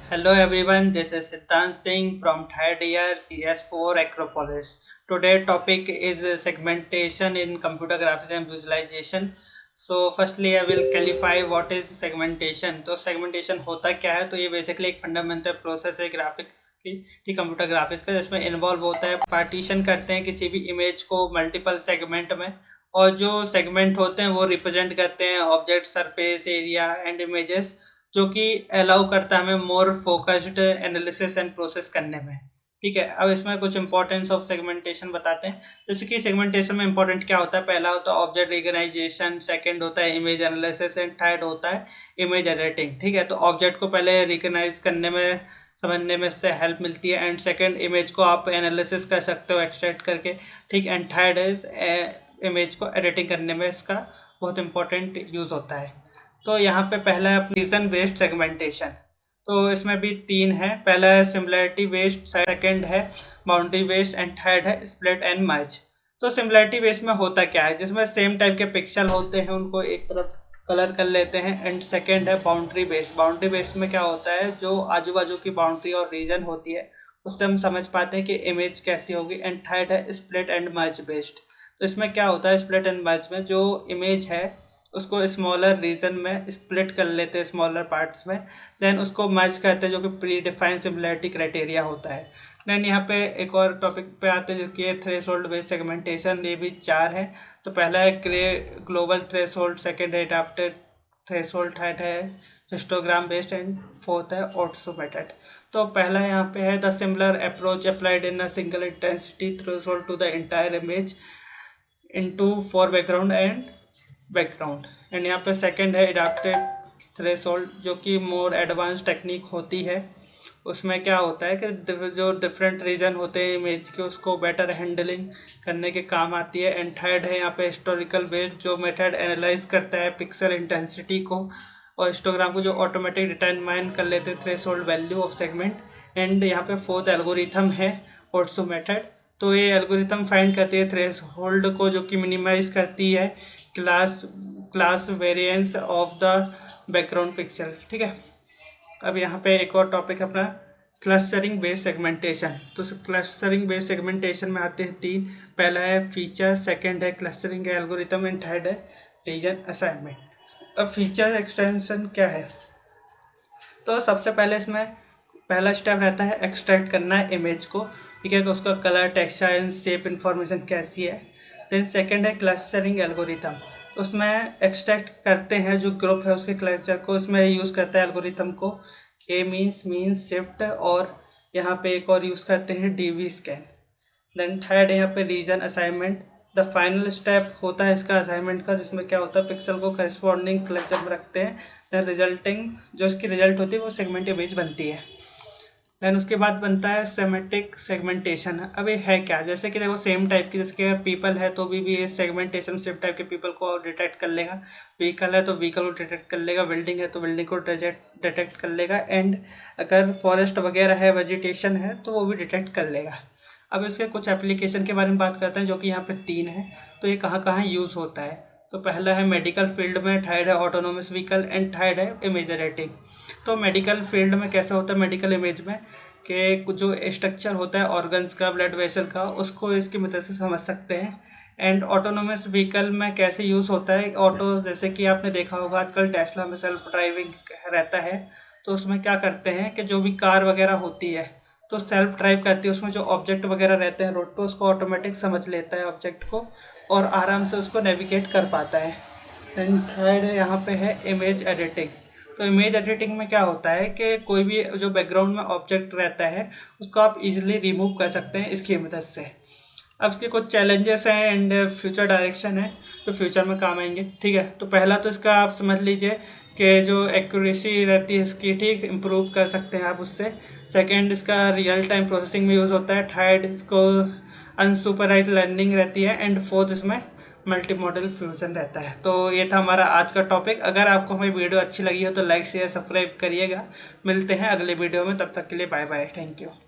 Hello everyone, this is Siddhant Singh from third year CS4 Acropolis. Today topic is segmentation in computer graphics and visualization. So firstly I will clarify what is segmentation. तो segmentation होता क्या है, तो ये basically एक fundamental process है graphics की computer graphics का, जिसमें इन्वॉल्व होता है पार्टीशन करते हैं किसी भी इमेज को मल्टीपल सेगमेंट में, और जो सेगमेंट होते हैं वो रिप्रेजेंट करते हैं object, surface area and images, जो कि अलाउ करता है हमें more focused analysis and process करने में। ठीक है, अब इसमें कुछ इंपॉर्टेंस ऑफ सेगमेंटेशन बताते हैं। जैसे कि सेगमेंटेशन में इंपॉर्टेंट क्या होता है, पहला होता है ऑब्जेक्ट रिकग्नाइजेशन, सेकंड होता है इमेज एनालिसिस एंड थर्ड होता है इमेज एडिटिंग। ठीक है, तो ऑब्जेक्ट को पहले रिकग्नाइज करने में, समझने में इससे हेल्प मिलती है, एंड सेकंड इमेज को आप एनालिसिस कर सकते हो एक्सट्रैक्ट करके। ठीक, एंड थर्ड इज इमेज को एडिटिंग करने में इसका बहुत इंपॉर्टेंट यूज़ होता है। तो यहाँ पे पहला है रीजन बेस्ड सेगमेंटेशन। तो इसमें भी तीन है, पहला है सिमिलरिटी बेस्ड, सेकंड है बाउंड्री बेस्ड एंड थर्ड है स्प्लिट एंड मर्ज। तो सिमिलरिटी बेस्ड में होता क्या है, जिसमें सेम टाइप के पिक्सल होते हैं उनको एक तरफ कलर कर लेते हैं, एंड सेकंड है बाउंड्री बेस्ड। बाउंड्री बेस्ड में क्या होता है, जो आजू बाजू की बाउंड्री और रीजन होती है उससे हम समझ पाते हैं कि इमेज कैसी होगी, एंड थर्ड है स्प्लिट एंड मर्ज बेस्ड। तो इसमें क्या होता है, स्प्लिट एंड मर्ज में जो इमेज है उसको स्मॉलर रीजन में स्प्लिट कर लेते हैं, स्मॉलर पार्ट्स में, देन उसको मर्ज करते हैं, जो कि प्री डिफाइंड सिमिलरिटी क्राइटेरिया होता है। देन यहाँ पे एक और टॉपिक पे आते हैं जो कि थ्रेशोल्ड बेस्ड सेगमेंटेशन। ये भी चार है। तो पहला है ग्लोबल थ्रेशोल्ड, सेकंड है एडाप्टेड थ्रेशोल्ड, थर्ड है हिस्टोग्राम बेस्ड एंड फोर्थ है ऑटो मेथड। तो पहला यहाँ पे है the similar approach applied in a single intensity threshold to the entire image into for background and यहाँ पे सेकंड है एडाप्टिव थ्रेशोल्ड, जो कि मोर एडवांस टेक्निक होती है। उसमें क्या होता है कि जो डिफरेंट रीजन होते हैं इमेज के, उसको बेटर हैंडलिंग करने के काम आती है। एंड थर्ड है यहाँ पे हिस्टोरिकल बेस्ड, जो मेथड एनालाइज करता है पिक्सल इंटेंसिटी को और हिस्टोग्राम को, जो ऑटोमेटिक डिटरमाइन कर लेते हैं threshold value of segment. And यहाँ पे फोर्थ एल्गोरिथम है ऑटो मेथड। तो ये एल्गोरिथम फाइंड करती है थ्रेशोल्ड को, जो कि मिनिमाइज करती है class variance of the background pixel. ठीक है, अब यहाँ पे एक और टॉपिक अपना क्लस्टरिंग बेस्ड सेगमेंटेशन। तो क्लस्टरिंग बेस्ड सेगमेंटेशन में आते हैं तीन, पहला है फीचर, सेकंड है क्लस्टरिंग एल्गोरिथम एंड थर्ड है रीजन असाइनमेंट। अब फीचर एक्सटेंशन क्या है, तो सबसे पहले इसमें पहला स्टेप रहता है एक्सट्रैक्ट करना है इमेज को। ठीक है, कि उसका colour, texture and shape information कैसी है। देन सेकंड है क्लस्टरिंग एल्गोरिथम, उसमें एक्सट्रैक्ट करते हैं जो ग्रुप है उसके क्लस्टर को, उसमें यूज़ करता है एल्गोरिथम को के मीन्स शिफ्ट, और यहाँ पे एक और यूज़ करते हैं डीवी स्कैन। देन थर्ड है यहाँ पे region assignment, the final step होता है इसका असाइनमेंट का, जिसमें क्या होता है पिक्सल को करस्पॉन्डिंग क्लस्टर में रखते हैं, देन रिजल्टिंग जो इसकी रिजल्ट होती है वो सेगमेंट इमेज बनती है। देन उसके बाद बनता है सेमेटिक सेगमेंटेशन। अब ये है क्या, जैसे कि देखो सेम टाइप की, जैसे कि पीपल है तो भी ये सेगमेंटेशन सेम टाइप के पीपल को डिटेक्ट कर लेगा, व्हीकल है तो व्हीकल को डिटेक्ट कर लेगा, बिल्डिंग है तो बिल्डिंग को डिटेक्ट कर लेगा, एंड अगर फॉरेस्ट वगैरह है, वेजिटेशन है तो वो भी डिटेक्ट कर लेगा। अब इसके कुछ एप्लीकेशन के बारे में बात करते हैं, जो कि यहाँ पे तीन है। तो ये कहाँ कहाँ यूज़ होता है, तो पहला है मेडिकल फील्ड में, थर्ड है ऑटोनोमस व्हीकल एंड थर्ड है इमेज एडिटिंग। तो मेडिकल फील्ड में कैसे होता है, मेडिकल इमेज में कि कुछ जो स्ट्रक्चर होता है ऑर्गन्स का, ब्लड वेसल का, उसको इसकी मदद से समझ सकते हैं। एंड ऑटोनोमस व्हीकल में कैसे यूज़ होता है, ऑटो, जैसे कि आपने देखा होगा आजकल टेस्ला में सेल्फ ड्राइविंग रहता है, तो उसमें क्या करते हैं कि जो भी कार वगैरह होती है तो सेल्फ ड्राइव करती है, उसमें जो ऑब्जेक्ट वगैरह रहते हैं रोड पे उसको ऑटोमेटिक समझ लेता है ऑब्जेक्ट को और आराम से उसको नेविगेट कर पाता है। देन थर्ड यहाँ पे है इमेज एडिटिंग। तो इमेज एडिटिंग में क्या होता है कि कोई भी जो बैकग्राउंड में ऑब्जेक्ट रहता है उसको आप इजीली रिमूव कर सकते हैं इसकी मदद से। अब इसके कुछ चैलेंजेस हैं एंड फ्यूचर डायरेक्शन है जो फ्यूचर में काम आएंगे। ठीक है, तो पहला तो इसका आप समझ लीजिए कि जो एक्यूरेसी रहती है इसकी, ठीक, इम्प्रूव कर सकते हैं आप उससे। सेकंड, इसका रियल टाइम प्रोसेसिंग में यूज़ होता है। थर्ड, इसको अनसुपरवाइज्ड लर्निंग रहती है, एंड फोर्थ इसमें मल्टी मॉडल फ्यूजन रहता है। तो ये था हमारा आज का टॉपिक। अगर आपको हमारी वीडियो अच्छी लगी हो तो लाइक शेयर सब्सक्राइब करिएगा। मिलते हैं अगले वीडियो में, तब तक के लिए बाय बाय, थैंक यू।